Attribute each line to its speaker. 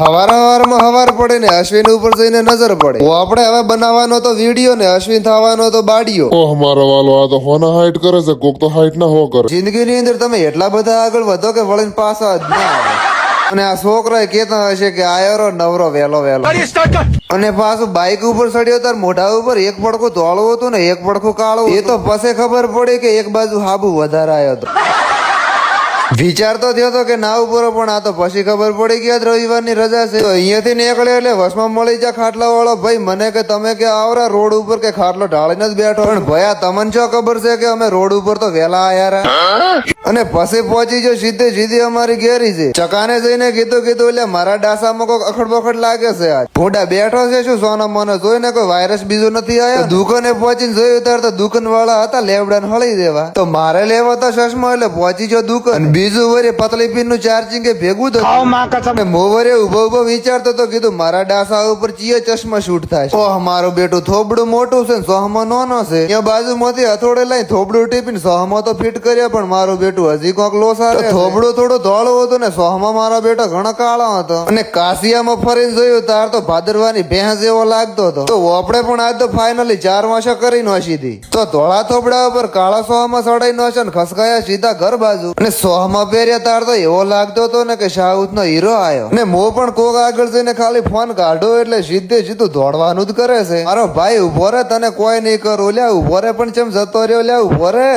Speaker 1: હવાર પડે ને અશ્વિન ઉપર જઈને નજર પડે. આપણે હવે બનાવવાનો તો વિડીયો ને અશ્વિન થવાનો તો બાડીયો.
Speaker 2: ઓહ મારો વાલો, આ તો હોના હાઈટ કરે છે, કોક તો હાઈટ ના હો કરે.
Speaker 1: જિંદગીની અંદર તમે એટલા બધા આગળ વધો કે વળીને પાછા જ ના આવે. અને આ છોકરા કેતા હશે કે આયરો નવરો વેલો અને પાછું બાઇક ઉપર ચડ્યો તાર મોઢા ઉપર એક પડખું ધોળું હતું ને એક પડખું કાળું. એ તો પછી ખબર પડી કે એક બાજુ હાબુ વધારે આવ્યો હતો. વિચાર તો થયો હતો કે ના ઉપર, પણ આ તો પછી ખબર પડી કે આજ રવિવારની રજા છે. અહીંયાથી નીકળ્યો એટલે વસમાં મળી જા ખાટલા વાળો ભાઈ મને કે તમે કે આવરા રોડ ઉપર કે ખાટલો ઢાળીને જ બેઠો. પણ ભયા તમને શું ખબર છે કે અમે રોડ ઉપર તો વેલા આયા અને પછી પહોંચી જો સીધી અમારી ઘેરી છે. ચકાને જઈને કીધું એટલે મારા ડાસામાં કોઈ અખડ બખડ લાગે છે. આજ ભોડા બેઠો છે શું સોના મને જોઈને કોઈ વાયરસ બીજો નથી આવ્યો. દુકાને પહોંચીને જોયું ત્યારે તો દુકાન વાળા હતા લેવડા હળી દેવા. તો મારે લેવા તો ચશ્મા એટલે પહોંચી જો દુકાન. બીજું વરે પતલી પીન નું ચાર્જિંગ કે ભેગું થયું. મોવરે ઉભો વિચારતો તો કીધું મારા ડાસા ઉપર ચીએ ચશ્મા શૂટ થાય. ઓહ મારું બેટું થોબડું મોટું છે ને સોહમાં નાનો છે. ત્યાં બાજુમાંથી હથોડે લઈ થોબડું ટીપીને સોહમાં તો ફિટ કર્યા, પણ મારું બેટું હજી કોક લોસા. થોબડું થોડું ધોળું હતું ને સોહમાં મારા બેટો ઘણો કાળો હતો. અને કાશિયામાં ફરીને જોયું તાર તો ભાદરવાની ભેંસ જેવો લાગતો હતો. તો આપણે પણ આજ તો ફાઇનલી 4 વાસો કરી નોશી હતી. તો ધોળા થોબડા ઉપર કાળા સોહમાં સડાઈ નોશે ને ખસકાયા સીધા ઘર બાજુ. અને સોહમાં પહેર્યા તાર તો એવો લાગતો હતો ને કે સાઉથ નો હીરો આવ્યો. ને મો પણ કોક આગળ જઈને ખાલી ફોન કાઢો એટલે સીધું દોડવાનું જ કરે છે. મારો ભાઈ ઉભો રે, તને કોઈ નહીં કરું. લ્યા ઉભો રે, પણ ચમ જતો રહ્યો. લ્યા ઉભો રે.